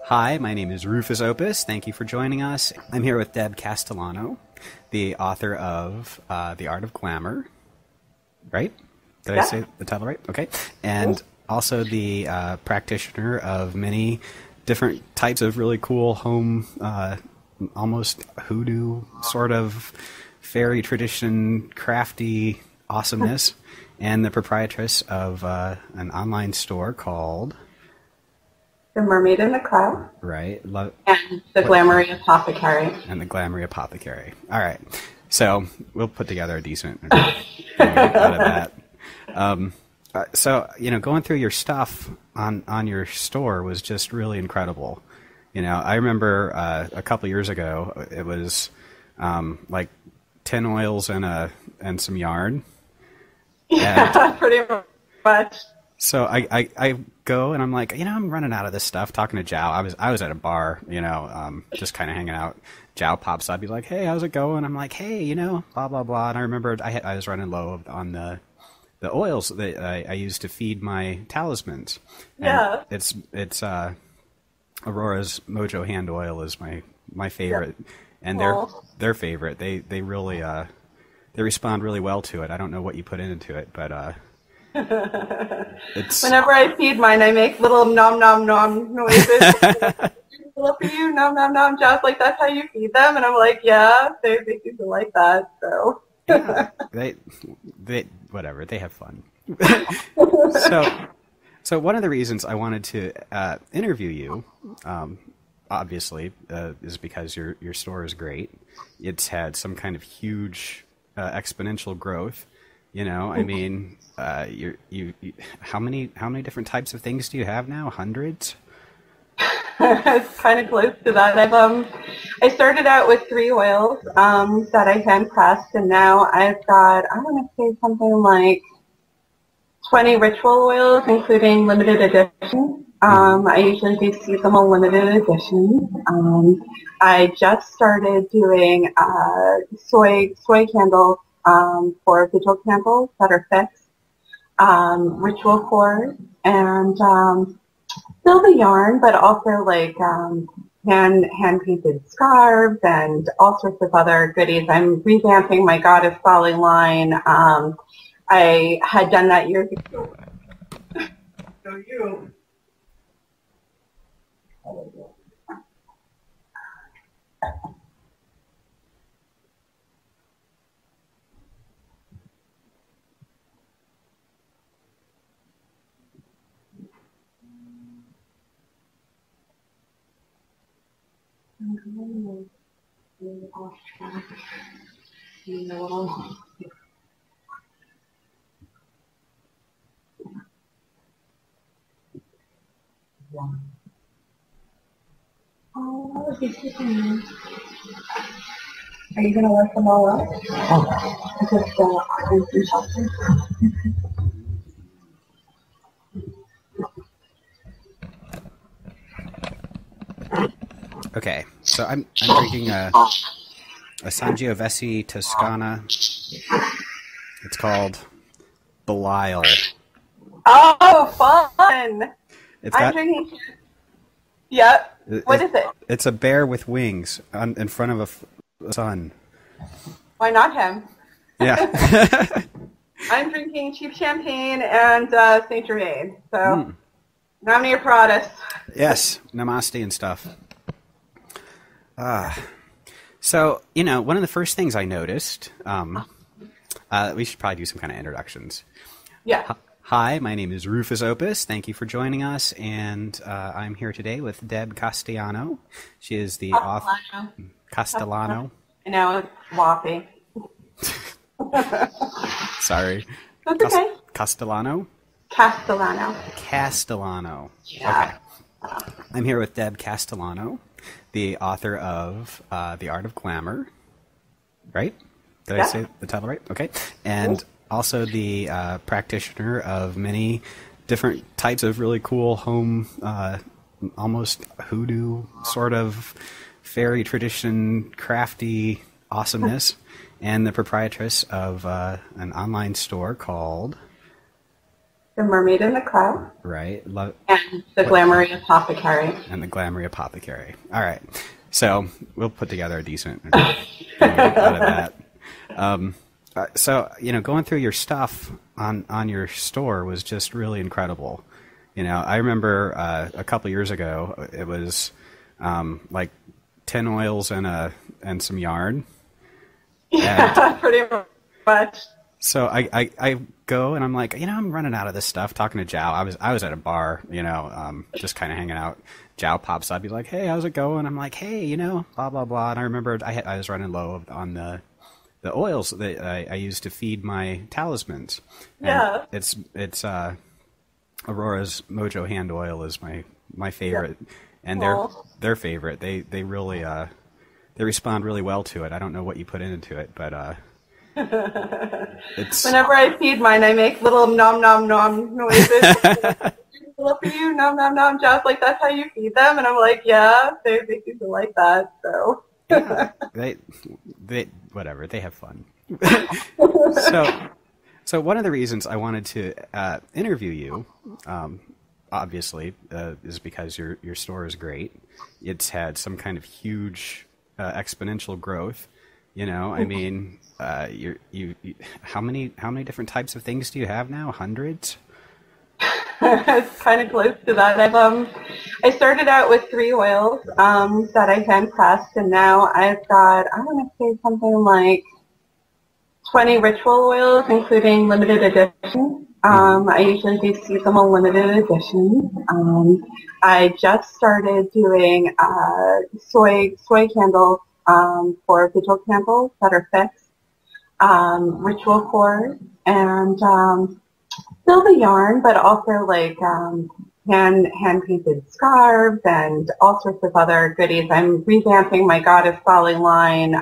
Hi, my name is Rufus Opus. Thank you for joining us. I'm here with Deb Castellano, the author of The Art of Glamour. Right? Did I say the title right? Okay. And also the practitioner of many different types of really cool home, almost hoodoo sort of fairy tradition, crafty awesomeness, and the proprietress of an online store called The Mermaid in the Cloud. Right. And the Glamoury Apothecary. And the Glamoury Apothecary. All right. So we'll put together a decent out of that. So, going through your stuff on your store was just really incredible. I remember a couple years ago, it was like 10 oils and some yarn. Yeah, pretty much. So I go and I'm like, I'm running out of this stuff. Talking to Jow, I was at a bar, just kind of hanging out. Jow pops up. He's like, "Hey, how's it going?" I'm like, "Hey, blah blah blah." And I remembered I was running low on the oils that I use to feed my talismans. And it's Aurora's Mojo Hand Oil is my favorite, and their favorite. They really they respond really well to it. I don't know what you put into it, but it's whenever I feed mine, I make little nom nom nom noises. Love for you, nom nom nom. Just like that's how you feed them, and I'm like, yeah, they seem to like that. So yeah, they whatever, they have fun. So one of the reasons I wanted to interview you, obviously, is because your store is great. It's had some kind of huge exponential growth. I mean, you how many different types of things do you have now? Hundreds? It's kind of close to that. I started out with 3 oils that I hand pressed, and now I've got, I want to say something like 20 ritual oils, including limited edition. I usually do seasonal limited edition. I just started doing soy candles for vigil candles that are fixed, ritual cores, and still the yarn, but also like hand painted scarves and all sorts of other goodies. I'm revamping my Goddess Folly line. I had done that years ago. So you. Are you going to work them all up? Okay, so I'm drinking a Sangiovese Toscana. It's called Belial. Oh, fun! I'm drinking. Yep. What is it? It's a bear with wings in front of a sun. Why not him? Yeah. I'm drinking cheap champagne and Saint Germain. So, Namni Pradas. Yes, namaste and stuff. So, one of the first things I noticed, we should probably do some kind of introductions. Yeah. Hi, my name is Rufus Opus. Thank you for joining us, and I'm here today with Deb Castellano. She is the author. Castellano. I know, it's whoppy. Sorry. That's okay. Castellano? Castellano. Yeah. Okay. I'm here with Deb Castellano, the author of The Art of Glamour. Right? Did I say the title right? Okay. And also the practitioner of many different types of really cool home, almost hoodoo sort of fairy tradition, crafty awesomeness, and the proprietress of an online store called The Mermaid in the Cloud. Right. And the Glamoury Apothecary. And the Glamoury Apothecary. All right. So we'll put together a decent thing out of that. So, going through your stuff on your store was just really incredible. I remember a couple years ago, it was like 10 oils and some yarn. Yeah, pretty much. So I go and I'm like, I'm running out of this stuff. Talking to Jow, I was at a bar, just kind of hanging out. Jow pops up, he's like, hey, how's it going? I'm like, hey, blah blah blah. And I remembered I was running low on the oils that I used to feed my talismans. And yeah, it's Aurora's Mojo Hand Oil is my favorite, and their favorite. They really they respond really well to it. I don't know what you put into it, but. Whenever I feed mine, I make little nom nom nom noises. Love for you, nom nom nom. Just like that's how you feed them, and I'm like, yeah, they seem to like that. So yeah, they whatever, they have fun. So one of the reasons I wanted to interview you, obviously, is because your store is great. It's had some kind of huge exponential growth. I mean, you how many different types of things do you have now? Hundreds? It's kind of close to that. I started out with 3 oils that I hand pressed, and now I've got, I want to say something like 20 ritual oils, including limited edition. I usually do seasonal limited editions. I just started doing soy candles for vigil candles that are fixed, ritual cores, and still the yarn, but also like hand painted scarves and all sorts of other goodies. I'm revamping my Goddess Folly line.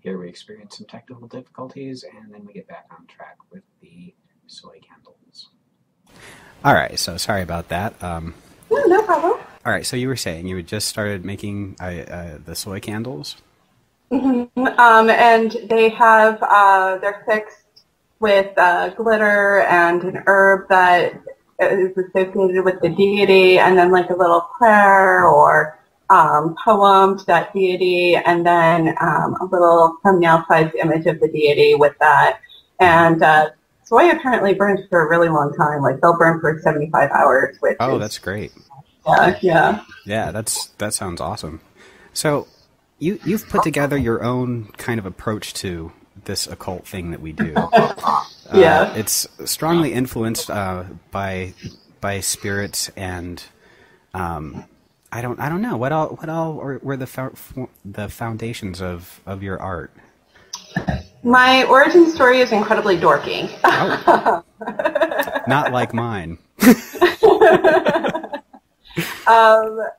Here we experience some technical difficulties, and then we get back on track with the soy candles. All right, so sorry about that. No problem. All right, so you were saying you had just started making the soy candles? Mm-hmm. And they have, they're fixed with glitter and an herb that is associated with the deity, and then like a little prayer or poem to that deity, and then a little thumbnail-sized image of the deity with that. And soy apparently burns for a really long time. Like they'll burn for 75 hours. Which that's great. Yeah. Yeah, that sounds awesome. So you've put together your own kind of approach to this occult thing that we do. Yeah. It's strongly influenced by spirits, and I don't know what all were the foundations of your art. My origin story is incredibly dorky. Oh. Not like mine.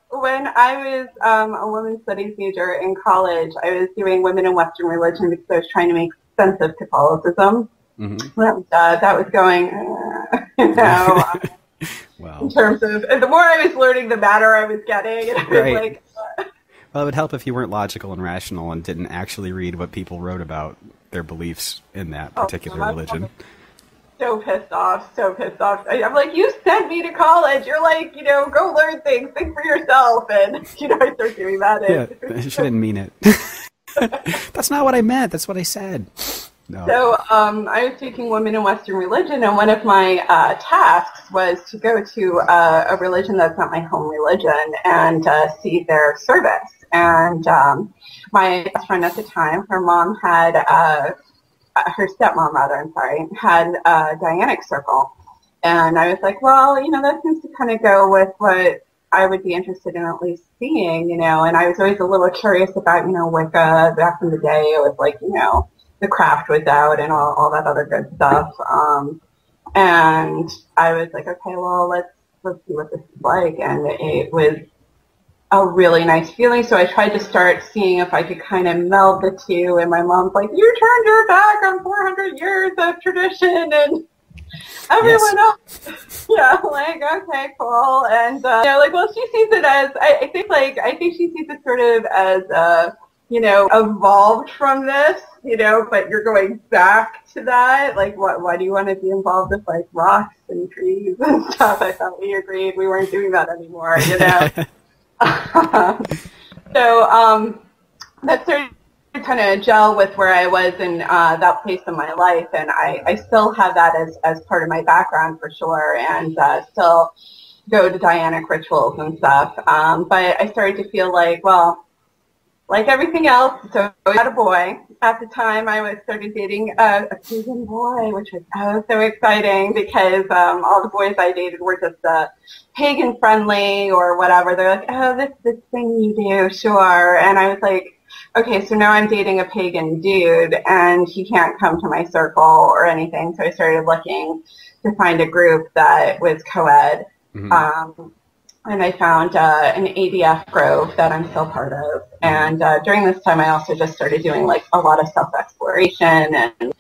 When I was a women's studies major in college, I was doing women in Western religion because I was trying to make sense of Catholicism. Mm-hmm. That was going, well, in terms of, the more I was learning, the madder I was getting. And I was like, well, it would help if you weren't logical and rational and didn't actually read what people wrote about their beliefs in that particular religion. So pissed off. I'm like, you sent me to college. You're like, go learn things, think for yourself. And, I start doing that. Yeah, she didn't mean it. That's not what I meant. That's what I said. No. So I was teaching women in Western religion, and one of my tasks was to go to a religion that's not my home religion and see their service. And my best friend at the time, her mom had... her stepmom, had a Dianic circle. And I was like, well, that seems to kind of go with what I would be interested in at least seeing, and I was always a little curious about, Wicca. Back in the day, it was like, the craft was out and all that other good stuff. And I was like, okay, well, let's see what this is like. And it was a really nice feeling. So I tried to start seeing if I could kind of meld the two. And my mom's like, you turned your back on 400 years of tradition and everyone else. Yeah, like, okay, cool. And, well, she sees it as, I think she sees it sort of as evolved from this, but you're going back to that. Like, why do you want to be involved with like rocks and trees and stuff? I thought we agreed we weren't doing that anymore, So that started to kind of gel with where I was in that place in my life, and I still have that as part of my background for sure, and still go to Dianic rituals and stuff. But I started to feel like, well, like everything else, so I had a boy. At the time, I started dating a pagan boy, which was so exciting because all the boys I dated were just pagan friendly or whatever. They're like, oh, this thing you do, sure. And I was like, okay, so now I'm dating a pagan dude, and he can't come to my circle or anything. So I started looking to find a group that was co-ed. Mm-hmm. And I found an ADF grove that I'm still part of. And during this time, I also just started doing like a lot of self-exploration and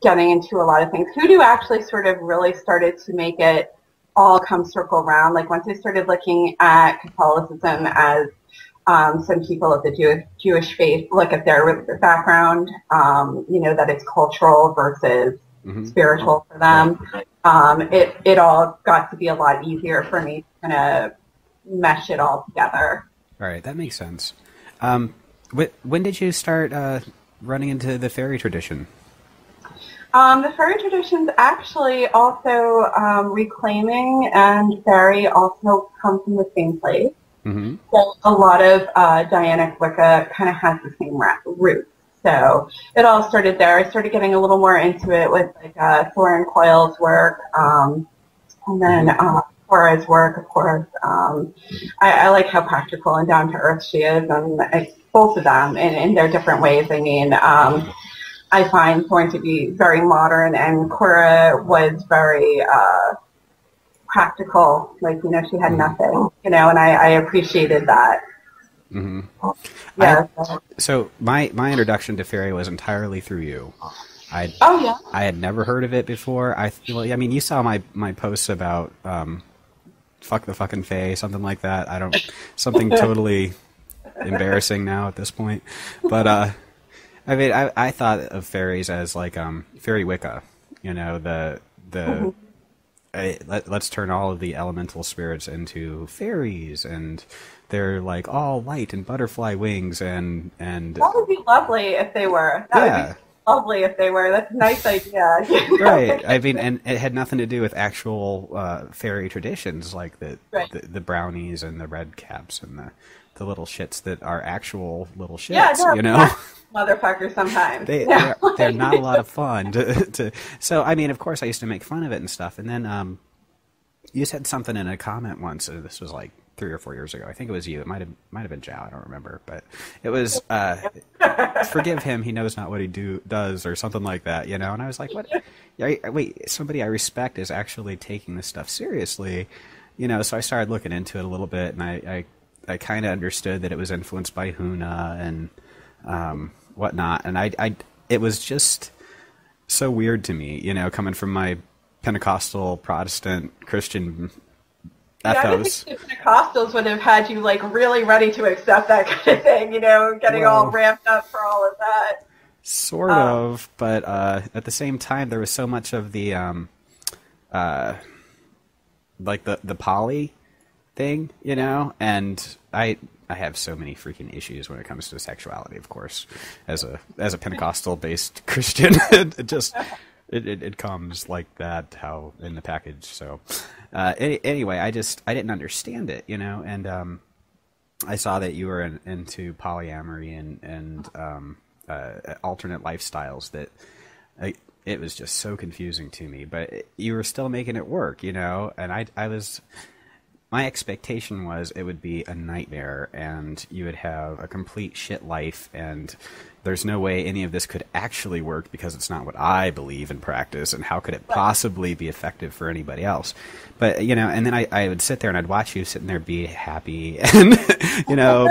getting into a lot of things. Hoodoo actually sort of really started to make it all come circle around. Like once I started looking at Catholicism as some people of the Jewish faith look at their background, that it's cultural versus spiritual for them. It all got to be a lot easier for me to kind of mesh it all together. All right, that makes sense. When did you start running into the fairy tradition? The fairy traditions actually also reclaiming and fairy also come from the same place. Mm-hmm. So a lot of Dianic Wicca kind of has the same roots. So it all started there. I started getting a little more into it with like Thorin Coyle's work, and then Cora's work, of course. I like how practical and down to earth she is, and both of them in their different ways. I mean, I find Thorin to be very modern, and Cora was very practical. Like, she had nothing, and I appreciated that. Mm-hmm. Yeah. So my introduction to fairy was entirely through you. I had never heard of it before. You saw my posts about fuck the fucking fae, something like that. Something totally embarrassing now at this point. But I thought of fairies as like fairy Wicca. Let's turn all of the elemental spirits into fairies, and they're like all light and butterfly wings, and that would be lovely if they were. That would be lovely if they were. That's a nice idea. Right. I mean, and it had nothing to do with actual fairy traditions like the brownies and the red caps and the little shits that are actual little shits. Motherfuckers sometimes. They're not a lot of fun so I mean, of course I used to make fun of it and stuff, and then you said something in a comment once, this was like 3 or 4 years ago. I think it was you. It might have been Zhao. I don't remember, but it was forgive him. He knows not what he does, or something like that. And I was like, what? Wait, somebody I respect is actually taking this stuff seriously. So I started looking into it a little bit, and I kind of understood that it was influenced by Huna and whatnot, and it was just so weird to me, coming from my Pentecostal Protestant Christian ethos. I think the Pentecostals would have had you like really ready to accept that kind of thing, getting all ramped up for all of that. Sort of, but at the same time, there was so much of the like the poly thing, and I have so many freaking issues when it comes to sexuality, of course, as a Pentecostal based Christian. It comes like that, how in the package. So anyway, I didn't understand it, and I saw that you were into polyamory and alternate lifestyles that it was just so confusing to me, but you were still making it work, and I was, my expectation was it would be a nightmare and you would have a complete shit life, and there's no way any of this could actually work because it's not what I believe and practice, and how could it possibly be effective for anybody else? But, and then I would sit there and I'd watch you sitting there be happy and,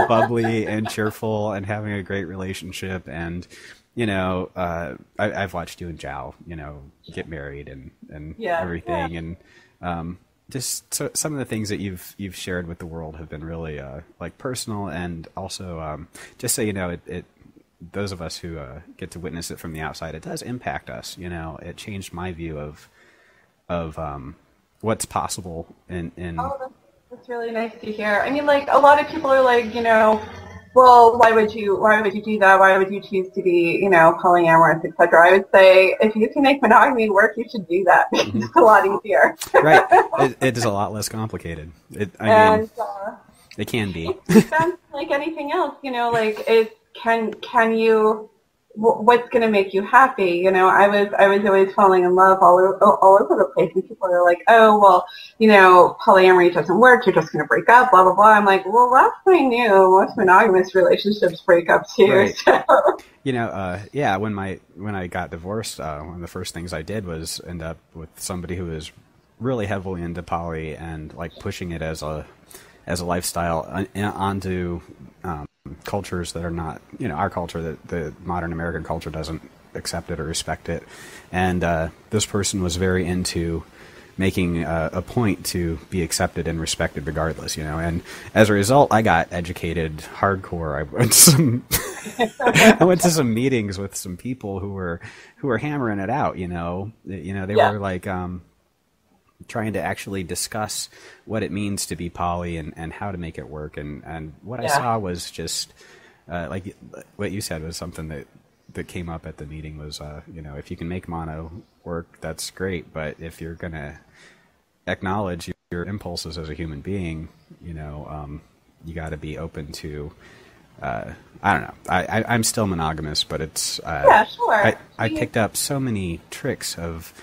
bubbly and cheerful and having a great relationship, and, I've watched you and Zhao, get married and everything, and just some of the things that you've shared with the world have been really like personal, and also just so you know, it those of us who get to witness it from the outside, it does impact us. You know, it changed my view of what's possible in. Oh, that's really nice to hear. I mean, like, a lot of people are like, well, why would you do that? Why would you choose to be, polyamorous, etc.? I would say if you can make monogamy work, you should do that. Mm-hmm. It's a lot easier. Right. It is a lot less complicated. I mean, it can be. It sounds like anything else, like can you, what's going to make you happy? I was always falling in love all over the place, and people are like, oh, well, polyamory doesn't work. You're just going to break up, blah, blah, blah. I'm like, well, last I knew, most monogamous relationships break up too. Right. So. Yeah, when I got divorced, one of the first things I did was end up with somebody who was really heavily into poly and like pushing it as a lifestyle onto cultures that are not, our culture, that the modern American culture doesn't accept it or respect it. And this person was very into making a point to be accepted and respected regardless, and as a result, I got educated hardcore. I went to some meetings with some people who were hammering it out, they were like, trying to actually discuss what it means to be poly and how to make it work. And what I saw was just, like what you said was something that came up at the meeting was, if you can make mono work, that's great. But if you're going to acknowledge your impulses as a human being, you got to be open to, I don't know. I'm still monogamous, but it's, sure. I picked up so many tricks of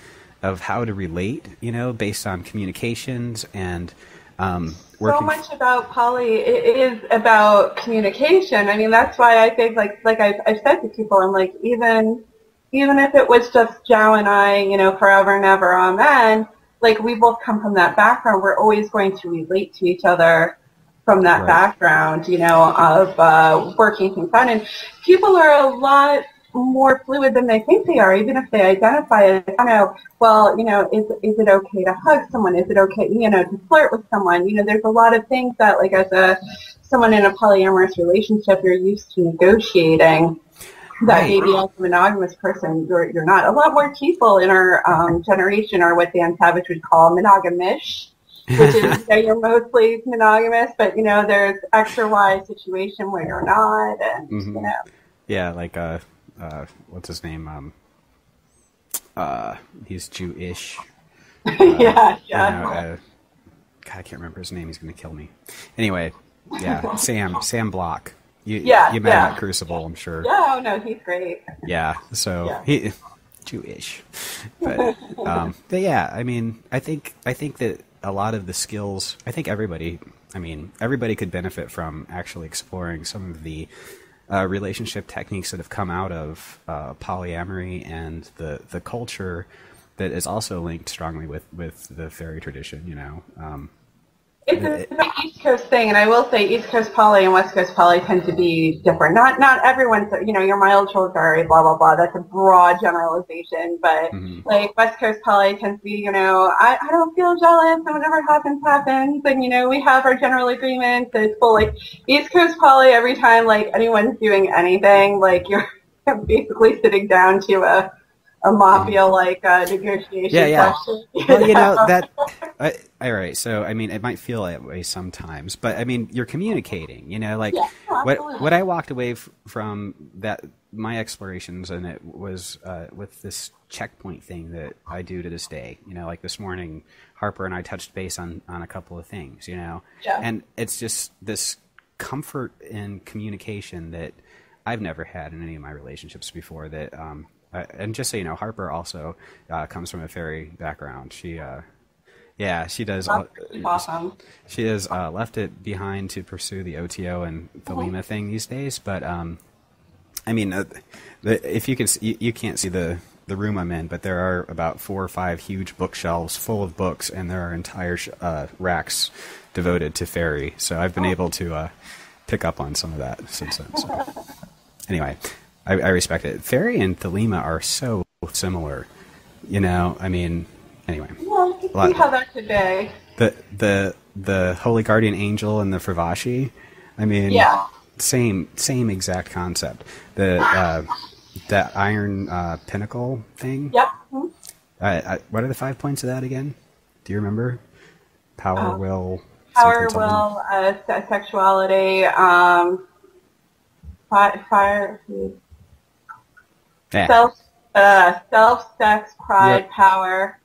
how to relate, based on communications and working. So much about poly is about communication. I mean, that's why I think, like I've said to people, I'm like, even if it was just Zhao and I, forever and ever, amen, like, we both come from that background. We're always going to relate to each other from that background, of working things out. And people are a lot more fluid than they think they are, even if they identify as, is it okay to hug someone? Is it okay, to flirt with someone? There's a lot of things that, like, as someone in a polyamorous relationship, you're used to negotiating that maybe as a monogamous person, you're not. A lot more people in our generation are what Dan Savage would call monogamish, which is, you're mostly monogamous, but, there's X or Y situation where you're not, and, Yeah, like, what's his name? He's Jewish. Yeah. God, I can't remember his name. He's going to kill me. Anyway, yeah, Sam Block. You met him at Crucible, I'm sure. Yeah, no, he's great. Yeah, so he Jewish, but yeah, I mean, I think that a lot of the skills, I think everybody could benefit from actually exploring some of the relationship techniques that have come out of polyamory and the culture that is also linked strongly with the fairy tradition, It's an East Coast thing, and I will say East Coast poly and West Coast poly tend to be different. Not everyone's, your mild children vary, blah, blah, blah. That's a broad generalization, but like West Coast poly tends to be, I don't feel jealous, and whatever happens, and, we have our general agreements. It's full, like, East Coast poly, every time, like, anyone's doing anything, like, you're basically sitting down to a mafia-like negotiation question. Well, all right, so, I mean, it might feel that way sometimes, but, I mean, you're communicating, what I walked away from my explorations, and it was with this checkpoint thing that I do to this day, like this morning, Harper and I touched base on a couple of things, and it's just this comfort in communication that I've never had in any of my relationships before that, and just so you know, Harper also comes from a fairy background. She does. Awesome. She has left it behind to pursue the OTO and Thelema thing these days. But I mean, if you can, you can't see the room I'm in, but there are about 4 or 5 huge bookshelves full of books, and there are entire racks devoted to fairy. So I've been able to pick up on some of that since then. So. Anyway. I respect it. Fairy and Thelema are so similar, I mean, anyway. Well, you can see how that could be. the Holy Guardian Angel and the Fravashi. I mean, same exact concept. The that iron pinnacle thing. Yep. What are the 5 points of that again? Do you remember? Power, will, power, something. will, sexuality, fire, self, sex, pride, power,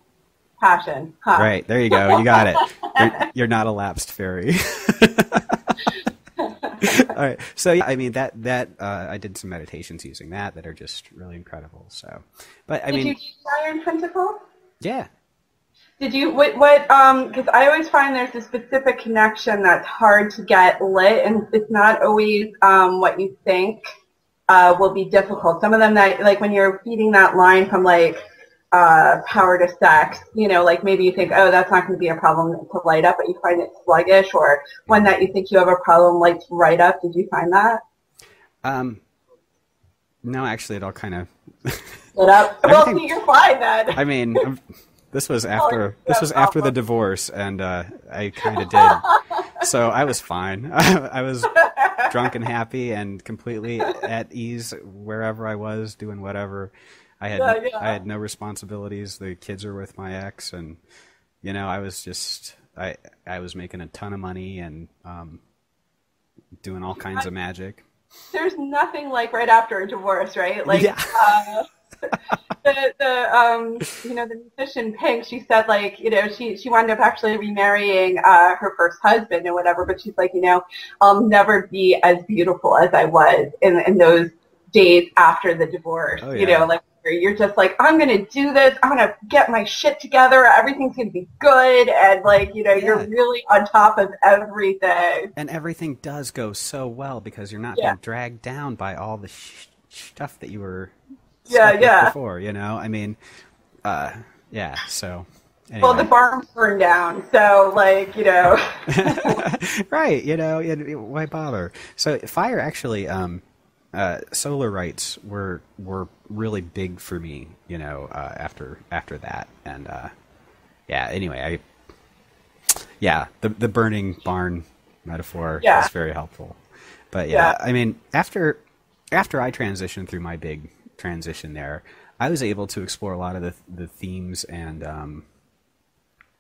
passion. Huh. Right, there you go. You got it. You're not a lapsed fairy. All right. So I mean that I did some meditations using that are just really incredible. So, but I mean, did you use Iron Pentacle? Yeah. Did you what? Because I always find there's a specific connection that's hard to get lit, and it's not always what you think will be difficult. Some of them that like when you're feeding that line from like power to sex, you know, like maybe you think, oh, that's not going to be a problem to light up, but you find it sluggish, or one that you think you have a problem lights right up. Did you find that? No, actually, it all kind of lit up. Well, see, you're fine then. I mean, this was after the divorce, and I kind of did, so I was fine. I was drunk and happy and completely at ease wherever I was doing whatever. I had no responsibilities. The kids were with my ex, and you know, I was just I was making a ton of money and doing all kinds of magic. There's nothing like right after a divorce, right? Like the musician Pink, she said like, you know, she wound up actually remarrying her first husband and whatever, but she's like, you know, I'll never be as beautiful as I was in those days after the divorce. Oh, yeah. You know, like you're just like, I'm going to do this. I'm going to get my shit together. Everything's going to be good. And like, you know, you're really on top of everything. And everything does go so well because you're not being dragged down by all the stuff that you were before, you know? I mean, so... Anyway. Well, the barn burned down, so, like, you know... Right, you know, why bother? So fire actually... solar rites were really big for me, you know, after that, and anyway, the burning barn metaphor is very helpful. But I mean, after I transitioned through my big transition there, I was able to explore a lot of the themes and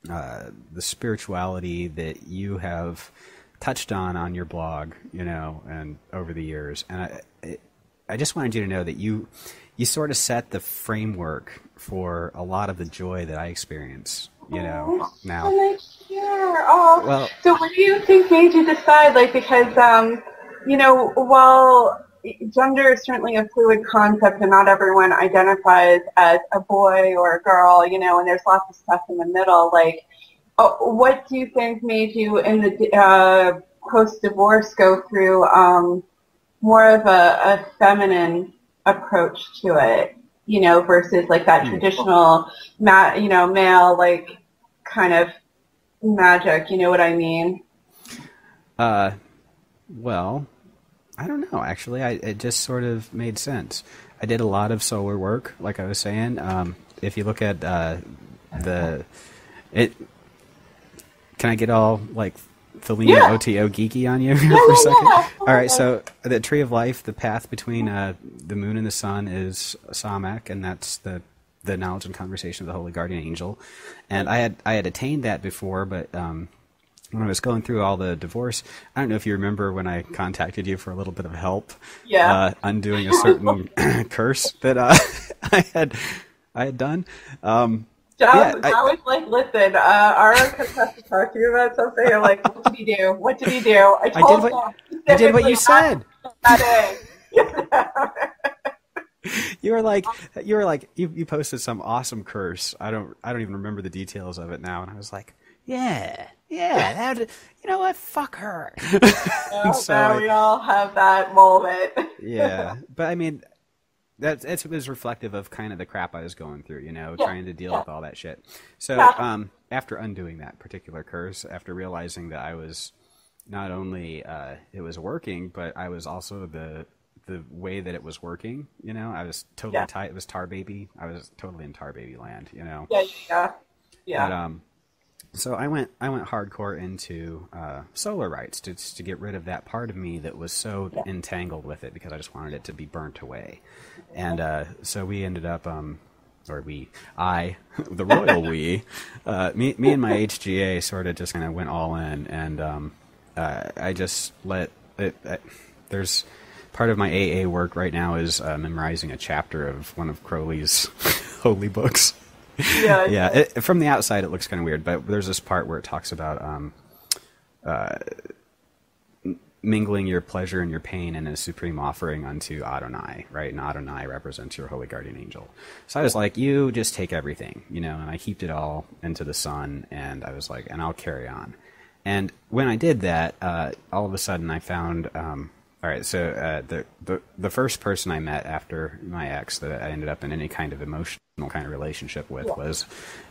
the spirituality that you have touched on your blog, you know, and over the years. And I just wanted you to know that you sort of set the framework for a lot of the joy that I experience, you know, now. Well, so what do you think made you decide, like, because, you know, while gender is certainly a fluid concept and not everyone identifies as a boy or a girl, you know, and there's lots of stuff in the middle, like, what do you think made you, in the post-divorce, go through more of a feminine approach to it, you know, versus like that traditional, male, like, kind of magic, you know what I mean? Well, I don't know, actually. It just sort of made sense. I did a lot of solar work, like I was saying. If you look at Can I get all, like, Thelema OTO geeky on you for a second? All right, so the Tree of Life, the path between the moon and the sun is Samak, and that's the knowledge and conversation of the Holy Guardian Angel. And I had attained that before, but when I was going through all the divorce, I don't know if you remember when I contacted you for a little bit of help undoing a certain curse that I had done. I was like, listen, Ara has to talk to you about something. I'm like, what did he do? What did he do? I did what you said. You posted some awesome curse. I don't even remember the details of it now. And I was like, you know what? Fuck her. So we all have that moment. Yeah, but I mean, it was reflective of kind of the crap I was going through, you know, trying to deal with all that shit. So after undoing that particular curse, after realizing that I was not only it was working, but I was also the way that it was working, you know, I was totally tight. It was Tar Baby. I was totally in Tar Baby land, you know. Yeah. But, So I went hardcore into solar rites to get rid of that part of me that was so entangled with it, because I just wanted it to be burnt away. And so we ended up, the royal we, me and my HGA sort of just kind of went all in, and I just let it. There's part of my AA work right now is memorizing a chapter of one of Crowley's holy books. Yeah. From the outside, it looks kind of weird, but there's this part where it talks about mingling your pleasure and your pain in a supreme offering unto Adonai, right? And Adonai represents your holy guardian angel. So I was like, you just take everything, and I heaped it all into the sun, and I was like, and I'll carry on. And when I did that, all of a sudden I found, all right, so the first person I met after my ex that I ended up in any kind of emotional kind of relationship with was,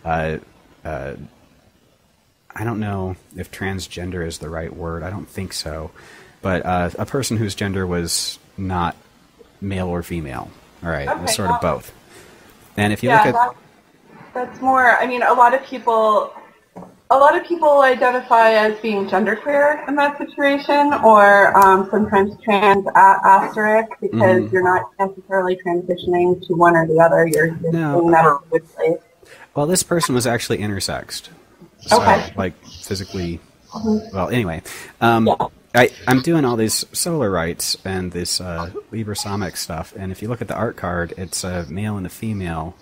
I don't know if transgender is the right word. I don't think so. But a person whose gender was not male or female. All right, okay, sort of both. And if you look at... That's more, I mean, a lot of people identify as being genderqueer in that situation, or sometimes trans asterisk, because you're not necessarily transitioning to one or the other. You're doing that in a good place. Well, this person was actually intersexed. So, like, physically... Well, anyway. I'm doing all these solar rites and this Librasonic stuff, and if you look at the art card, it's a male and a female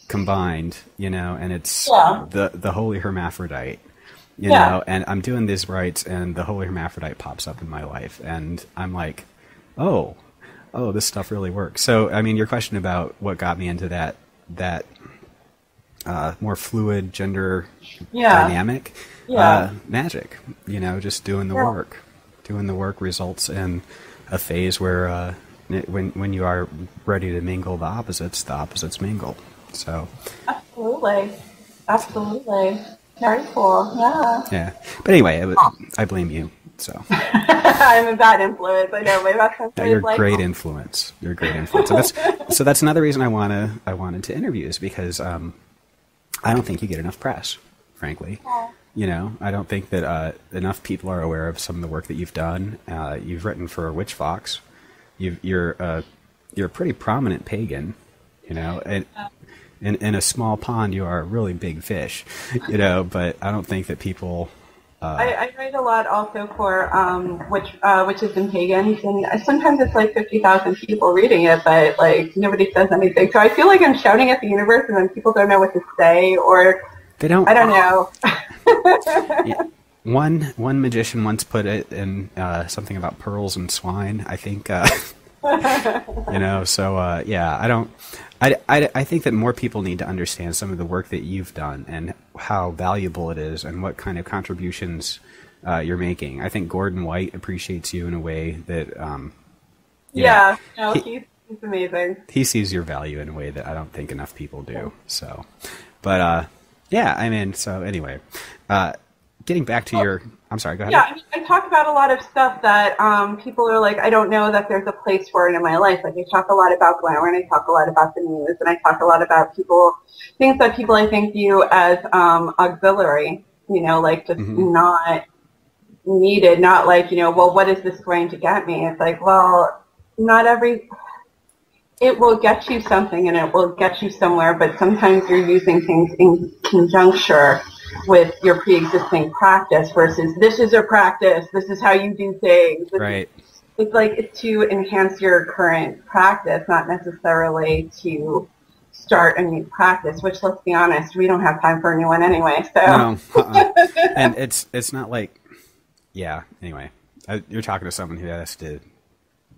combined, and it's the holy hermaphrodite, you know, and I'm doing these rites, and the holy hermaphrodite pops up in my life, and I'm like, oh, this stuff really works. So, I mean, your question about what got me into that more fluid gender dynamic, magic, just doing the work. Doing the work results in a phase where when you are ready to mingle the opposites mingle. So absolutely. Very cool. Yeah. But anyway, I blame you. So I'm a bad influence. I know. My best friend You're a great influence. You're a great influence. So that's another reason I wanted to interview, is because I don't think you get enough press, frankly. I don't think that enough people are aware of some of the work that you've done. You've written for Witch Fox. You're a pretty prominent pagan, and in a small pond you are a really big fish, but I don't think that people... I write a lot also for witches and pagans, and sometimes it's like 50,000 people reading it, but like nobody says anything. So I feel like I'm shouting at the universe, and then people don't know what to say, or they don't. I don't know. Yeah. One magician once put it in something about pearls and swine, I think. So yeah, I think that more people need to understand some of the work that you've done and how valuable it is and what kind of contributions you're making. I think Gordon White appreciates you in a way that he's amazing. He sees your value in a way that I don't think enough people do. So, but yeah, I mean, so anyway, getting back to your... I'm sorry, go ahead. Yeah, I talk about a lot of stuff that people are like, I don't know that there's a place for it in my life. Like, I talk a lot about glamour, and I talk a lot about the news, and I talk a lot about things that people, I think, view as auxiliary, like just not needed, not like, well, what is this going to get me? It's like, well, it will get you something, and it will get you somewhere, but sometimes you're using things in conjuncture with your pre-existing practice versus this is a practice, this is how you do things. Right. It's like it's to enhance your current practice, not necessarily to start a new practice, which, let's be honest, we don't have time for a new one anyway. So. No, and it's not like, anyway, you're talking to someone who has to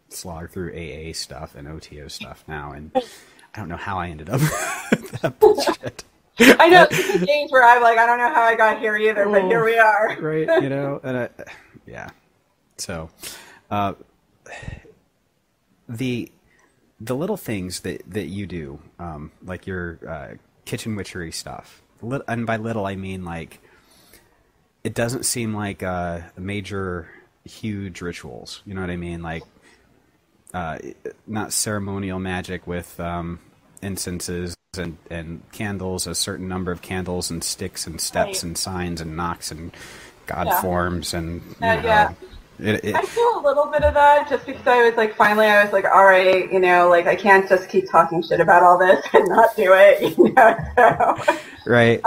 slog through AA stuff and OTO stuff now, and I don't know how I ended up with that bullshit. I know, there's days where I'm like, I don't know how I got here either, but here we are. Right, and So, the little things that you do, like your kitchen witchery stuff, and by little I mean like, it doesn't seem like major, huge rituals, you know what I mean? Like, not ceremonial magic with incenses and candles, a certain number of candles and sticks and steps and signs and knocks and God forms and I feel a little bit of that just because finally I was like, all right, I can't just keep talking shit about all this and not do it, so. Right.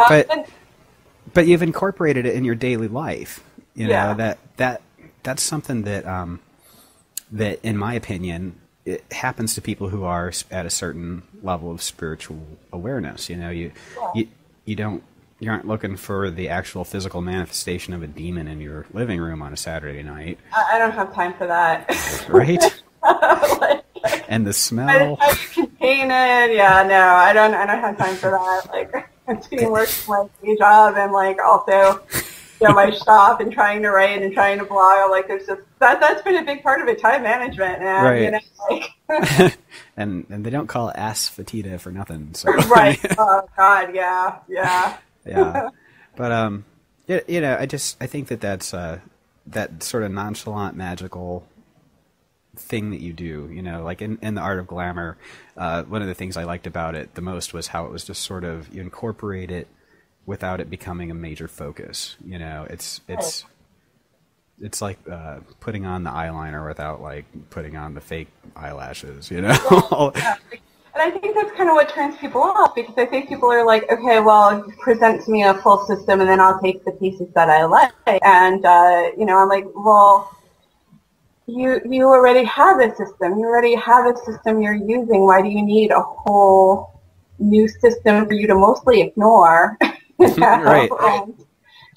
But you've incorporated it in your daily life, that's something that, that in my opinion, it happens to people who are at a certain level of spiritual awareness. You aren't looking for the actual physical manifestation of a demon in your living room on a Saturday night. I don't have time for that. Right? And the smell. How you contain it? Yeah, no, I don't have time for that. I'm doing work for my day job and also my shop and trying to write and trying to blog. There's just that's been a big part of it, time management, man. Right. And they don't call it asphatita for nothing. So. Right. Oh God, yeah. Yeah. But I think that's that sort of nonchalant, magical thing that you do. In the art of glamour, one of the things I liked about it the most was how it was just sort of you incorporate it without it becoming a major focus. It's like putting on the eyeliner without putting on the fake eyelashes. Yeah. And I think that's kind of what turns people off, because I think people are like, okay, well, present to me a full system and then I'll take the pieces that I like. And, I'm like, well, you already have a system. You already have a system you're using. Why do you need a whole new system for you to mostly ignore? Right. And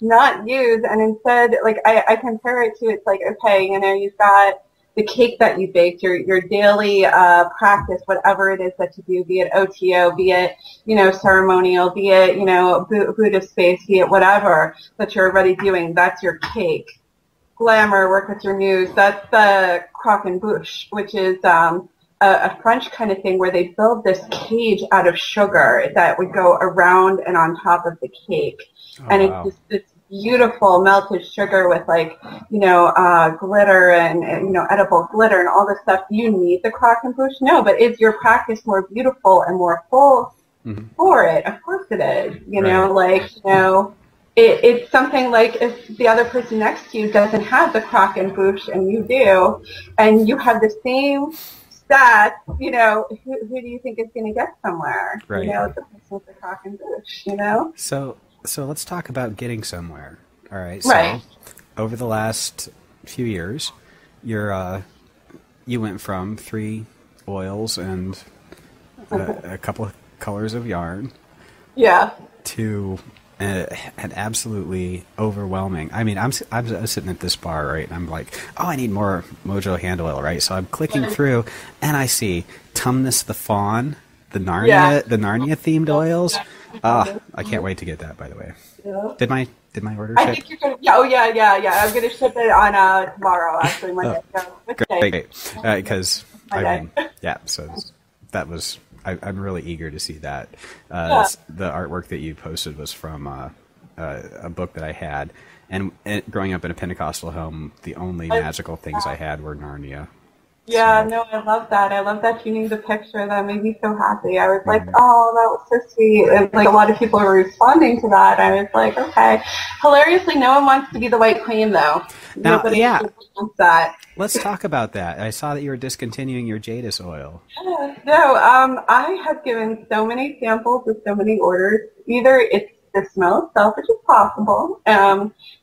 not use? And instead, I compare it to, it's okay, you've got the cake that you baked, your daily practice, whatever it is that you do, be it OTO, be it, ceremonial, be it, Buddhist space, be it whatever that you're already doing, that's your cake. Glamour, work with your muse, that's the croque and bouche, which is a French kind of thing where they build this cage out of sugar that would go around and on top of the cake. And wow. It's this beautiful melted sugar with glitter and edible glitter and all this stuff. Do you need the croque and bouche? No, but is your practice more beautiful and more full for it? Of course it is. It's something like if the other person next to you doesn't have the croque and bouche and you do, and you have the same stats, who do you think is going to get somewhere? Right. The person with the croque and bouche, So let's talk about getting somewhere. All right. Right. So over the last few years, you went from 3 oils and a couple of colors of yarn. Yeah. To an absolutely overwhelming. I mean, I'm sitting at this bar, right, and I'm like, oh, I need more Mojo hand oil, right? So I'm clicking through, and I see Tumnus the Fawn, the Narnia themed oils. I can't wait to get that. By the way, did my order ship? I think you're gonna. Yeah. I'm gonna ship it on tomorrow. Actually, Monday. Great. Because so that was. I'm really eager to see that. The artwork that you posted was from a book that I had, and growing up in a Pentecostal home, the only magical things I had were Narnia. Yeah, no, I love that. I love that you knew the picture. That made me so happy. I was like, oh, that was so sweet. And a lot of people were responding to that. I was like, okay. Hilariously, no one wants to be the White Queen, though. Nobody wants that. Let's talk about that. I saw that you were discontinuing your Jadis oil. Yeah, no, I have given so many samples with so many orders. Either it's the smell itself, which is possible.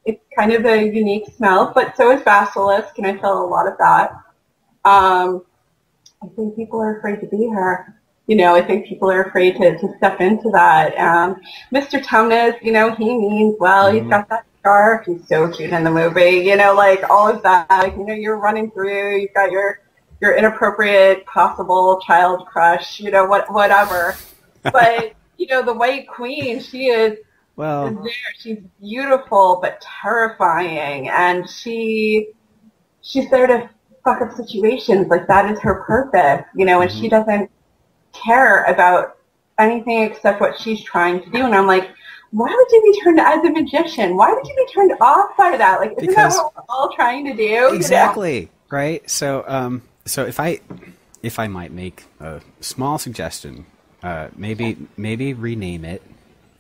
It's kind of a unique smell, but so is Basilisk, and I feel a lot of that. I think people are afraid to be her. I think people are afraid to step into that. Mr. Tumnus, he means well. He's got that scarf. He's so cute in the movie. All of that. You're running through. You've got your inappropriate possible child crush. Whatever. But the White Queen, she is there. She's beautiful but terrifying, and she's there to fuck up situations. That is her purpose, and she doesn't care about anything except what she's trying to do. And I'm like, why would you be turned as a magician? Why would you be turned off by that? Isn't that what we're all trying to do? Exactly. Right. So if I might make a small suggestion, Maybe rename it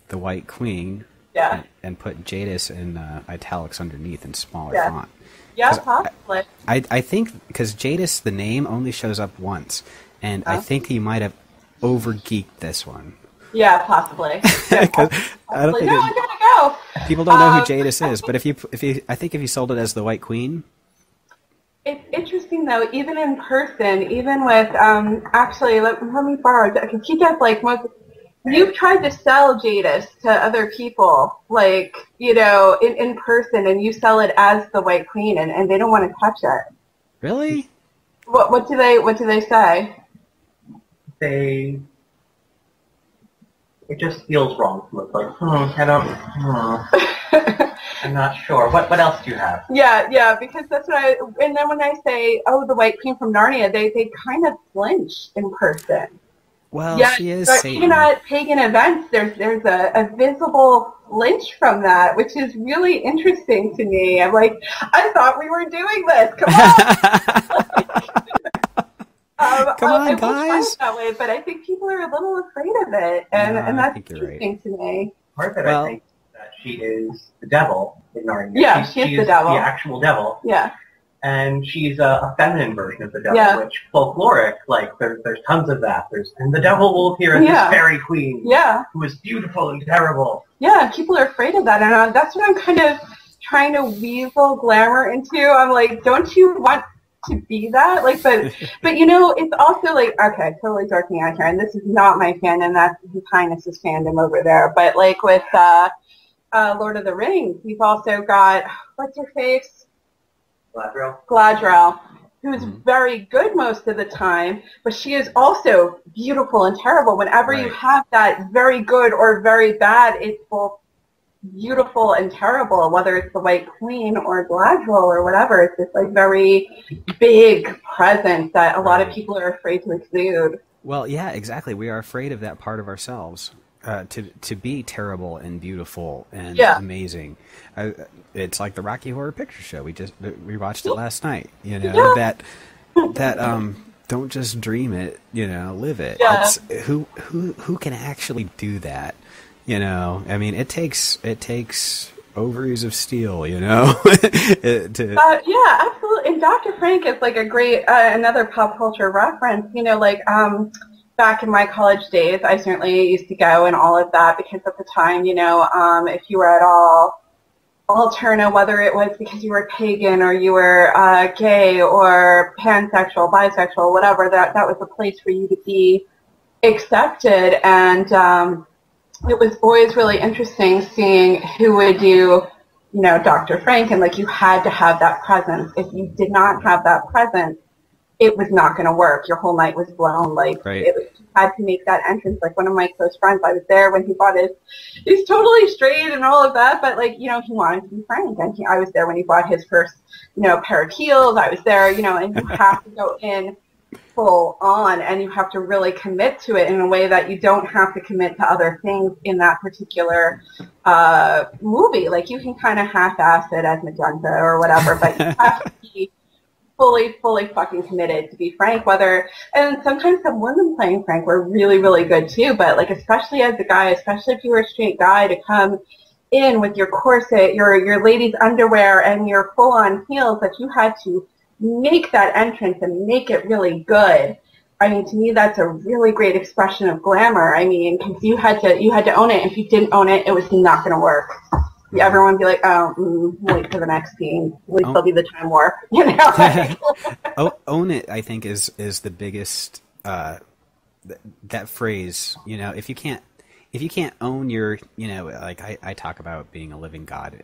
the White Queen. Yeah. And put Jadis in italics underneath in smaller font. Yeah, possibly. I think because Jadis, the name, only shows up once, and I think you might have over-geeked this one. Yeah, possibly. Yeah, possibly. I don't think I gotta go. People don't know who Jadis is, but if you sold it as the White Queen. It's interesting though, even in person, even with actually, let me borrow because he does like most. You've tried to sell Jadis to other people, like, in person, and you sell it as the White Queen, and they don't want to touch it. Really? What do they say? It just feels wrong. It's like, I'm not sure. What else do you have? Yeah, because that's what and then when I say, oh, the White Queen from Narnia, they kind of flinch in person. Well, yeah, she is Satan. Even at pagan events, there's a visible flinch from that, which is really interesting to me. I'm like, I thought we were doing this. Come on. Come on, guys. That way, but I think people are a little afraid of it, and that's interesting to me. Part of it, I think, that she is the devil in Narnia. Yeah, she is the devil. The actual devil. Yeah. And she's a feminine version of the devil, which folkloric, like there's tons of that. And the devil will appear as this fairy queen, who is beautiful and terrible. Yeah, people are afraid of that, and that's what I'm kind of trying to weasel glamour into. I'm like, don't you want to be that? Like, but it's also like, okay, totally dorking out here, and this is not my fandom. That's His Highness's fandom over there. But like with Lord of the Rings, we've also got what's her face. Gladriel, who's very good most of the time, but she is also beautiful and terrible. Whenever you have that very good or very bad, it's both beautiful and terrible, whether it's the White Queen or Gladriel or whatever. It's this like very big presence that a lot of people are afraid to exude. Well, yeah, exactly. We are afraid of that part of ourselves. To be terrible and beautiful and amazing. It's like the Rocky Horror Picture Show. We watched it last night. That don't just dream it. Live it. Yeah. It's, who can actually do that? I mean, it takes ovaries of steel. Yeah, absolutely. And Dr. Frank is like a great another pop culture reference. Back in my college days, I certainly used to go and all of that because at the time, if you were at all alterna, whether it was because you were pagan or you were gay or pansexual, bisexual, whatever, that was a place for you to be accepted. And it was always really interesting seeing who would do, Dr. Frank, and like you had to have that presence. If you did not have that presence, it was not going to work. Your whole night was blown. You had to make that entrance. Like one of my close friends, I was there when he bought he's totally straight and all of that, but he wanted to be Frank. And I was there when he bought his first, pair of heels. I was there, and you have to go in full on and you have to really commit to it in a way that you don't have to commit to other things in that particular movie. Like you can kind of half-ass it as Magenta or whatever, but you have to be fully fucking committed to be Frank, and sometimes some women playing Frank were really, really good too, but like especially as a guy, especially if you were a straight guy, to come in with your corset, your ladies' underwear, and your full-on heels, that you had to make that entrance and make it really good. I mean, to me, that's a really great expression of glamour. I mean, because you had to own it. And if you didn't own it, it was not going to work. Everyone would be like, wait for the next scene. At least there'll be the time warp. Own it, I think, is the biggest, that phrase, if you can't own your, like I talk about being a living God,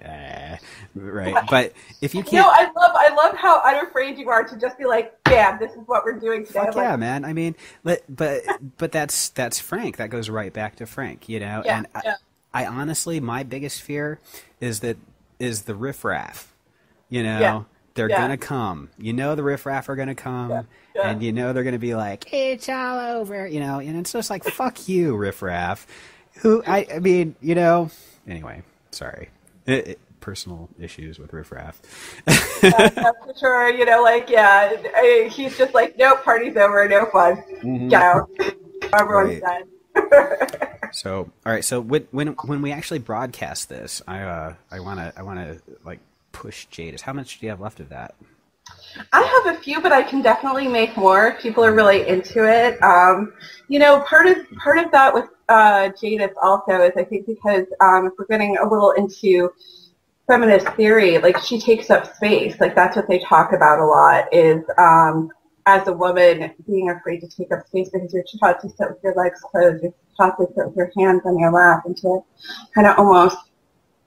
right? But if you can't... I love how unafraid you are to just be like, yeah, this is what we're doing today. Fuck yeah, man. I mean, but that's Frank. That goes right back to Frank, and I honestly, my biggest fear is the riffraff. They're gonna come. The riffraff are gonna come, and they're gonna be like, it's all over. And it's just like, fuck you, riffraff. I mean, Anyway, sorry. Personal issues with riffraff. That's for sure. He's just like, no, party's over, no fun. Get out. Everyone's done. So, all right. So when we actually broadcast this, I wanna like push Jadis. How much do you have left of that? I have a few, but I can definitely make more. People are really into it. Part of that with Jadis also is I think because if we're getting a little into feminist theory, like she takes up space. Like that's what they talk about a lot is as a woman being afraid to take up space because you're taught to sit with your legs closed, you're taught to sit with your hands on your lap and to kind of almost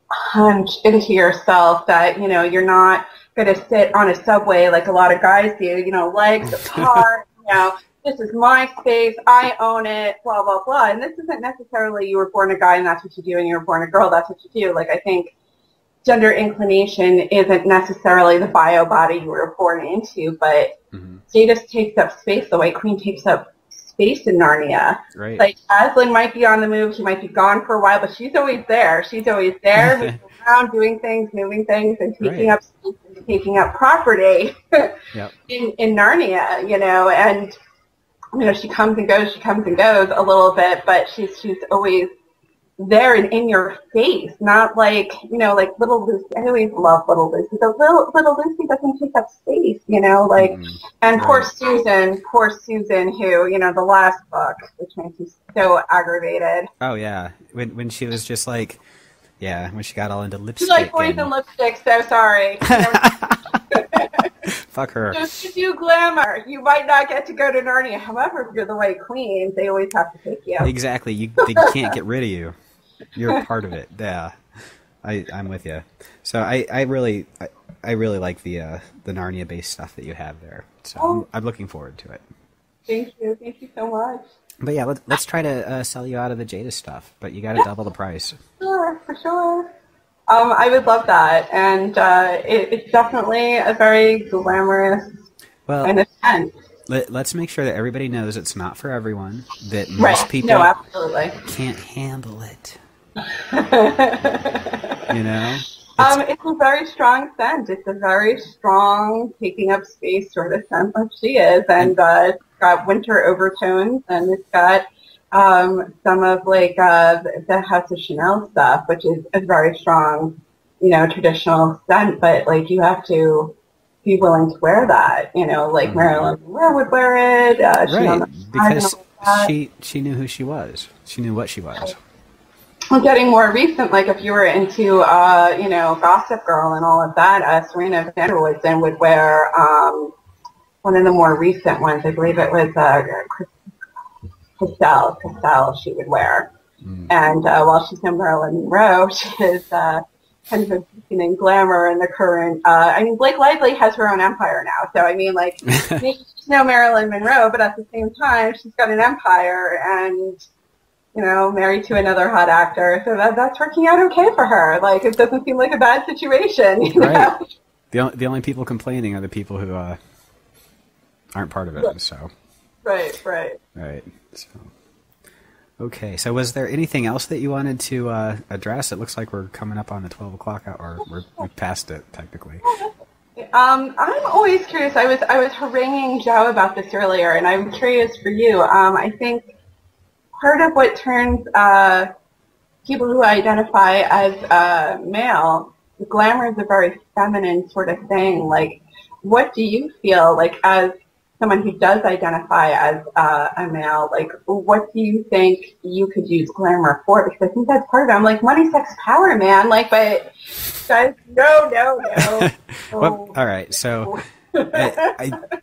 hunch into yourself that, you're not going to sit on a subway like a lot of guys do, legs apart, this is my space, I own it, blah, blah, blah. And this isn't necessarily you were born a guy and that's what you do and you were born a girl, that's what you do. Like I think gender inclination isn't necessarily the bio body you were born into, but Jadis takes up space. The White Queen takes up space in Narnia. Right. Like Aslan might be on the move, he might be gone for a while, but she's always there. She's always there, moving around, doing things, moving things, and taking up space and taking up property in Narnia. And she comes and goes a little bit, but she's always there and in your face, not like, like little Lucy. I always love little Lucy. So little Lucy doesn't take up space, and poor Susan, who, the last book, which makes me so aggravated. Oh, yeah. When she was just like, when she got all into lipstick. She like boys and lipstick, so sorry. Fuck her. Just to do glamour. You might not get to go to Narnia. However, if you're the White Queen, they always have to take you. Exactly. They can't get rid of you. You're a part of it. Yeah. I'm with you. So I really like the Narnia-based stuff that you have there. So I'm looking forward to it. Thank you. Thank you so much. But yeah, let's try to sell you out of the Jadis stuff. But you got to double the price. Sure, for sure. I would love that, and it's definitely a very glamorous kind of sense. Let's make sure that everybody knows it's not for everyone. That most people absolutely can't handle it. It's a very strong scent. It's a very strong taking up space sort of scent, like she is, and it's got winter overtones, and it's got some of like the House of Chanel stuff, which is a very strong, traditional scent, but like you have to be willing to wear that, like Marilyn Monroe would wear it. Right, because she knew who she was. She knew what she was. Well, getting more recent, like if you were into, Gossip Girl and all of that, Serena van der Woodsen would wear one of the more recent ones. I believe it was Castell she would wear. And while she's no Marilyn Monroe, she is kind of a beacon in glamour in the current. Blake Lively has her own empire now. So, maybe she's no Marilyn Monroe, but at the same time, she's got an empire and, married to another hot actor. So that's working out okay for her. Like, it doesn't seem like a bad situation. You know? The only people complaining are the people who aren't part of it. So. Right. So. Okay, so was there anything else that you wanted to address? It looks like we're coming up on the 12 o'clock hour. We're past it, technically. I'm always curious. I was haranguing Joe about this earlier, and I'm curious for you. I think part of what turns people who identify as male, glamour is a very feminine sort of thing. Like, what do you feel like as someone who does identify as a male, like, what do you think you could use glamour for? Because I think that's part of it. I'm like, money, sex, power, man. Like, but guys, no. Well, all right. So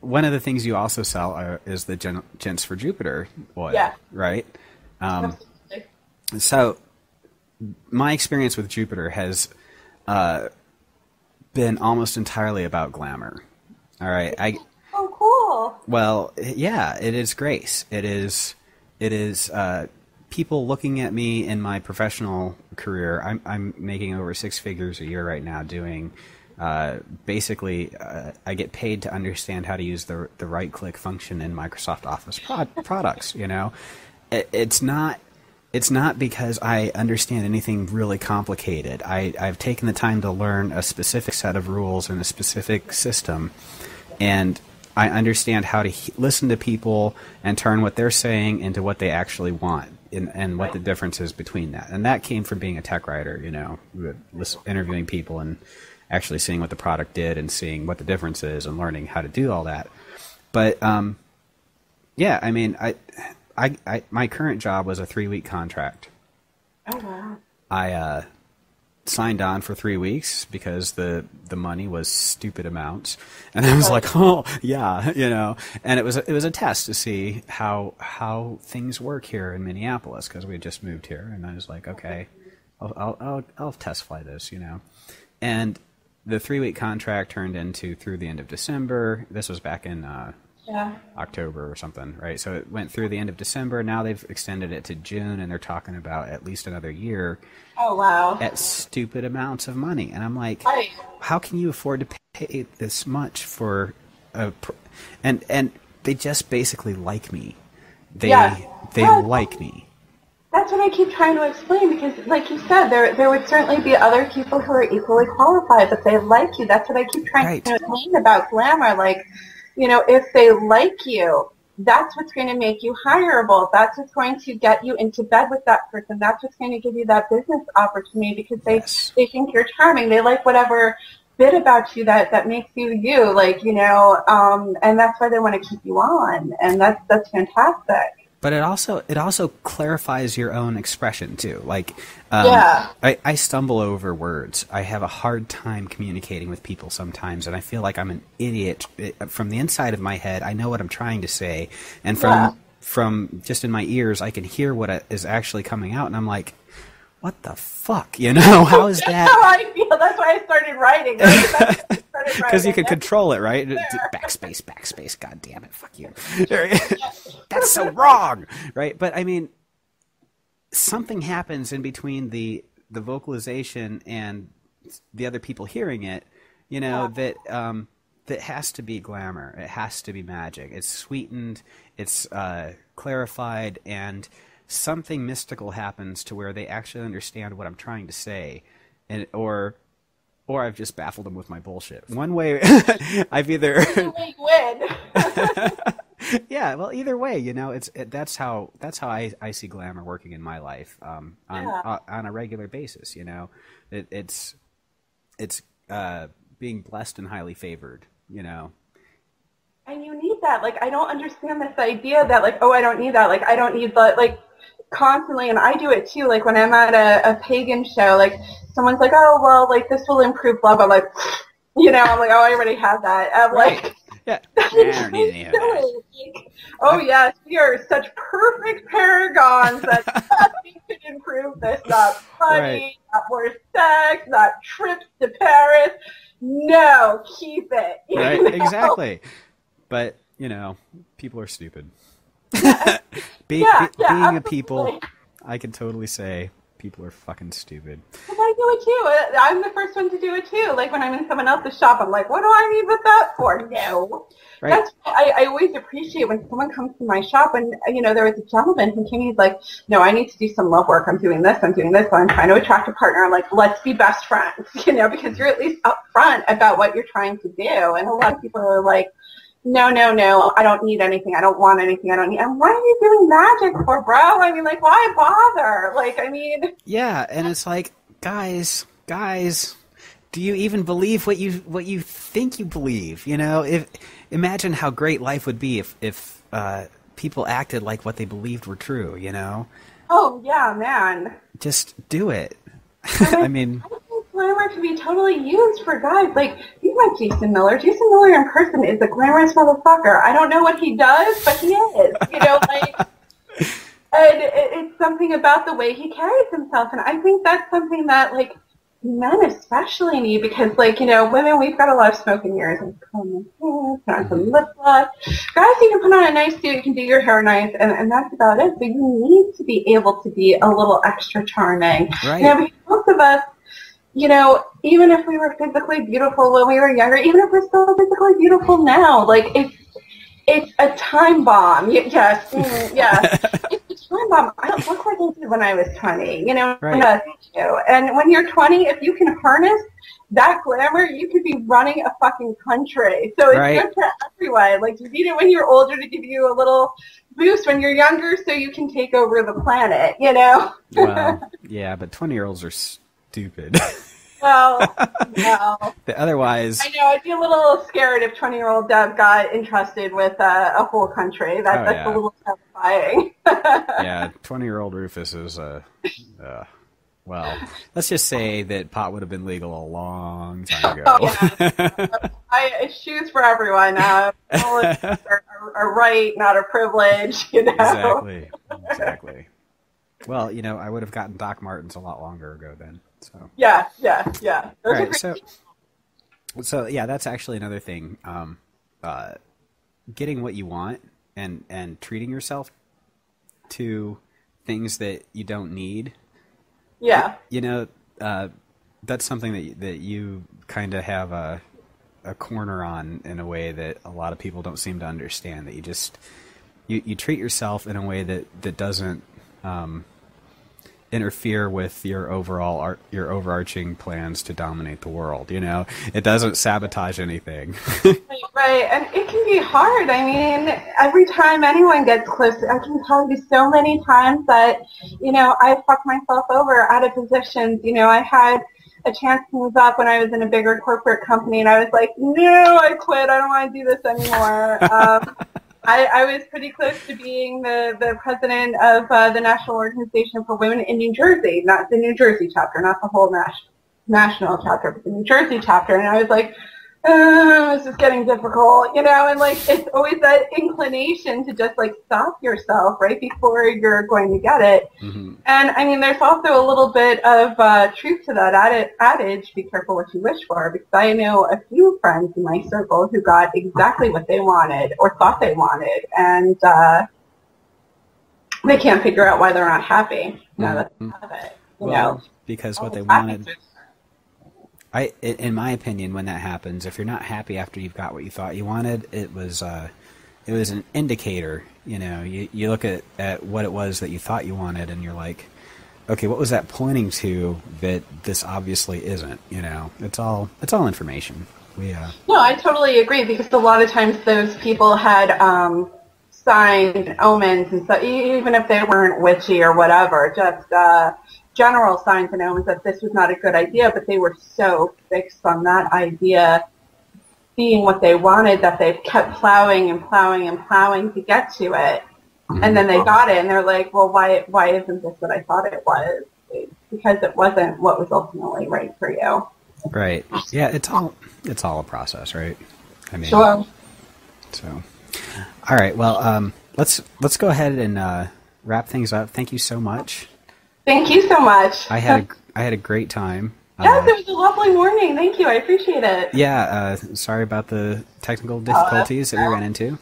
one of the things you also sell is the Gents for Jupiter oil, right? So my experience with Jupiter has been almost entirely about glamour. All right. Oh, cool. Well, yeah, it is grace. It is people looking at me in my professional career. I'm making over 6 figures a year right now doing basically I get paid to understand how to use the right click function in Microsoft Office products, It's not because I understand anything really complicated. I've taken the time to learn a specific set of rules and a specific system, and I understand how to listen to people and turn what they're saying into what they actually want. and what the difference is between that. And that came from being a tech writer, you know, interviewing people and actually seeing what the product did and seeing what the difference is and learning how to do all that. But yeah, I mean, I my current job was a 3-week contract. Oh wow! I signed on for 3 weeks because the money was stupid amounts, and I was like, oh yeah, you know. And it was a test to see how things work here in Minneapolis, because we had just moved here, and I was like, okay, I'll test fly this, you know. And the 3-week contract turned into through the end of December. This was back in October or something, right? So it went through the end of December. Now they've extended it to June, and they're talking about at least another year. Oh, wow. At stupid amounts of money. And I'm like, how can you afford to pay this much for a... And they just basically like me. They like me. That's what I keep trying to explain, because, like you said, there would certainly be other people who are equally qualified, but they like you. That's what I keep trying to explain about glamour. Like, you know, if they like you, that's what's going to make you hireable. That's what's going to get you into bed with that person. That's what's going to give you that business opportunity, because they think you're charming. They like whatever bit about you that makes you you, like, you know, and that's why they want to keep you on, and that's fantastic. But it also clarifies your own expression too. Like, I stumble over words. I have a hard time communicating with people sometimes, and I feel like I'm an idiot. From the inside of my head, I know what I'm trying to say, and from just in my ears, I can hear what is actually coming out, and I'm like, what the fuck? You know, how is that? That's how I feel. That's why I started writing. Because you can control it, right? Backspace, god damn it, fuck you. That's so wrong, right? But I mean, something happens in between the vocalization and the other people hearing it, you know, that has to be glamour. It has to be magic. It's sweetened, it's clarified, and something mystical happens to where they actually understand what I'm trying to say, and or I've just baffled them with my bullshit. One way, I've either win. Yeah, well, either way, you know, that's how I see glamour working in my life on a regular basis. You know, it's being blessed and highly favored. You know. And you need that. Like, I don't understand this idea that, like, oh, I don't need that. Like, I don't need the, like, constantly, and I do it too, like, when I'm at a pagan show, like, someone's like, oh, well, like, this will improve blah, blah, like, you know, I'm like, oh, I already have that. I'm like, yeah, I don't need any of that. Like, oh, yes, we are such perfect paragons that nothing could improve this. Not money, not more sex, not trips to Paris. No, keep it. Right, know? Exactly. But, you know, people are stupid. Being a people, I can totally say people are fucking stupid. Because I do it too. I'm the first one to do it too. Like, when I'm in someone else's shop, I'm like, what do I need with that for? No. Right. That's why I always appreciate when someone comes to my shop, and, you know, there was a gentleman who came, he's like, no, I need to do some love work. I'm doing this, but I'm trying to attract a partner. I'm like, let's be best friends, you know, because you're at least upfront about what you're trying to do. And a lot of people are like, no, I don't need anything. I don't want anything. I don't need. And what are you doing magic for, bro? I mean, like, why bother? Like, I mean. Yeah, and it's like, guys, do you even believe what you think you believe? You know, imagine how great life would be if people acted like what they believed were true. You know. Oh yeah, man. Just do it. I mean. Glamour to be totally used for guys. Like, you like Jason Miller. Jason Miller in person is a glamorous motherfucker. I don't know what he does, but he is. You know, like, and it's something about the way he carries himself. And I think that's something that, like, men especially need, because, like, you know, women, we've got a lot of smoke in yours. And put on some lip gloss. Guys, you can put on a nice suit, you can do your hair nice, and that's about it. But you need to be able to be a little extra charming. Right. You know, because most of us, you know, even if we were physically beautiful when we were younger, even if we're still physically beautiful now, like, it's a time bomb. Yes, yes. It's a time bomb. I don't look like I did when I was 20. You know, right. And when you're 20, if you can harness that glamour, you could be running a fucking country. So it's good for everyone. Like, you need it when you're older to give you a little boost when you're younger so you can take over the planet, you know? Well, yeah, but 20-year-olds are stupid. Well, no. Otherwise... I know, I'd be a little scared if 20-year-old Deb got entrusted with a whole country. That's a little terrifying. Yeah, 20-year-old Rufus is well, let's just say that pot would have been legal a long time ago. Shoes for everyone. A right, not a privilege, you know? Exactly. Well, you know, I would have gotten Doc Martens a lot longer ago then. So. Yeah. All right, so yeah, that's actually another thing. Getting what you want and treating yourself to things that you don't need. Yeah. You know, that's something that you kind of have a corner on in a way that a lot of people don't seem to understand. That you treat yourself in a way that doesn't interfere with your overarching plans to dominate the world. You know, it doesn't sabotage anything. Right, and it can be hard. I mean, every time anyone gets close, I can tell you so many times that, you know, I fucked myself over out of positions. You know, I had a chance to move up when I was in a bigger corporate company, and I was like, no, I quit. I don't want to do this anymore. I was pretty close to being the president of the National Organization for Women in New Jersey, not the New Jersey chapter, not the whole national chapter, but the New Jersey chapter. And I was like, this is getting difficult, you know, and like it's always that inclination to just like stop yourself right before you're going to get it. Mm-hmm. And I mean, there's also a little bit of truth to that adage, be careful what you wish for, because I know a few friends in my circle who got exactly what they wanted or thought they wanted, and they can't figure out why they're not happy. No, that's not it. You know, because what they wanted. In my opinion, when that happens, if you're not happy after you've got what you thought you wanted, it was an indicator. You know, you look at what it was that you thought you wanted, and you're like, okay, what was that pointing to that this obviously isn't? You know, it's all information. No, I totally agree, because a lot of times those people had signs, omens, and so even if they weren't witchy or whatever, just general signs and omens that this was not a good idea, but they were so fixed on that idea being what they wanted that they kept plowing and plowing and plowing to get to it. Mm-hmm. And then they got it, and they're like, well, why isn't this what I thought it was? Because it wasn't what was ultimately right for you. Right. Yeah, it's all a process, right? I mean, sure. So, all right. Well, let's go ahead and wrap things up. Thank you so much. Thank you so much. I had a great time. Yes, it was a lovely morning. Thank you. I appreciate it. Yeah. Sorry about the technical difficulties that we ran into.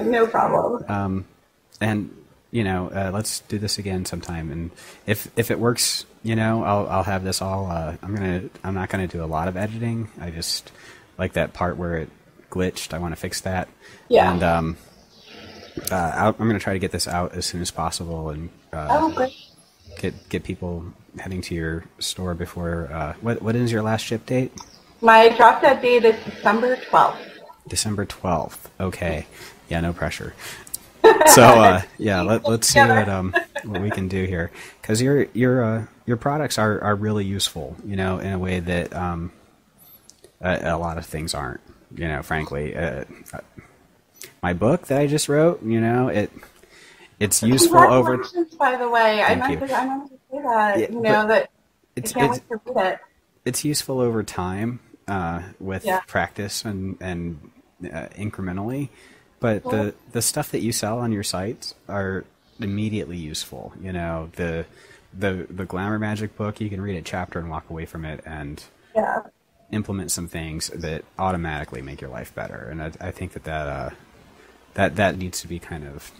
No problem. And you know, let's do this again sometime. And if it works, you know, I'll have this all. I'm not gonna do a lot of editing. I just like that part where it glitched. I want to fix that. Yeah. And I'm gonna try to get this out as soon as possible. And great. Get people heading to your store before. What is your last ship date? My drop dead date is December 12th. December 12th. Okay. Yeah, no pressure. So yeah, let's see what we can do here, because your products are really useful, you know, in a way that a lot of things aren't. You know, frankly, my book that I just wrote, you know, it's useful over. By the way, I meant to say that. Yeah, you know that. I can't wait to read it. It's useful over time with practice and incrementally. But the stuff that you sell on your sites are immediately useful. You know, the Glamour Magic book, you can read a chapter and walk away from it and implement some things that automatically make your life better. And I think that needs to be kind of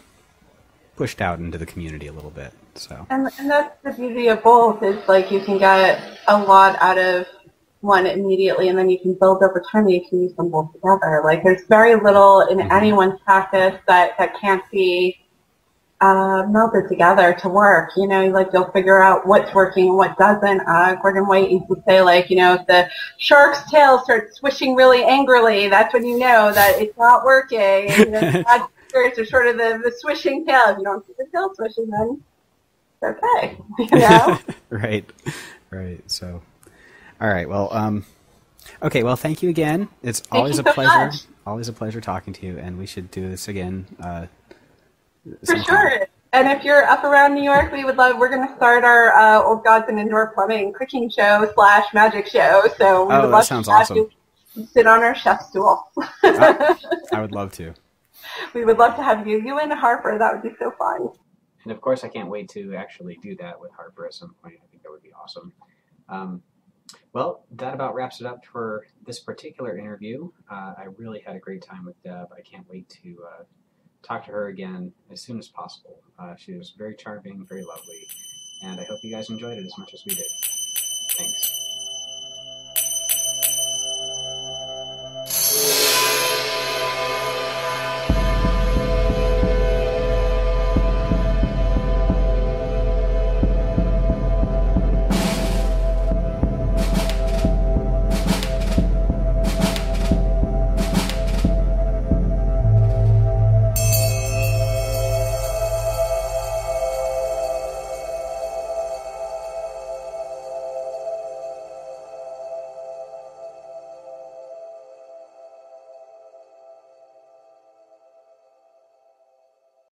pushed out into the community a little bit. So and that's the beauty of both, is like you can get a lot out of one immediately, and then you can build over time, and you can use them both together. Like, there's very little in anyone's practice that can't be melded together to work. You know, like you'll figure out what's working and what doesn't. Gordon White used to say, like, you know, if the shark's tail starts swishing really angrily, that's when you know that it's not working. And, you know, bad spirits are sort of the swishing tail. If you don't see the tail swishing, then it's okay. You know? Right. So, all right. Well, okay. Well, thank you again. It's always a pleasure. Much. Always a pleasure talking to you, and we should do this again. For sure. And if you're up around New York, we're going to start our Old Gods and Indoor Plumbing cooking show / magic show. So we would love sounds to have awesome. you sit on our chef stool. I would love to. We would love to have you. You and Harper, that would be so fun. And of course, I can't wait to actually do that with Harper at some point. I think that would be awesome. Well, that about wraps it up for this particular interview. I really had a great time with Deb. I can't wait to talk to her again as soon as possible. She was very charming, very lovely, and I hope you guys enjoyed it as much as we did. Thanks.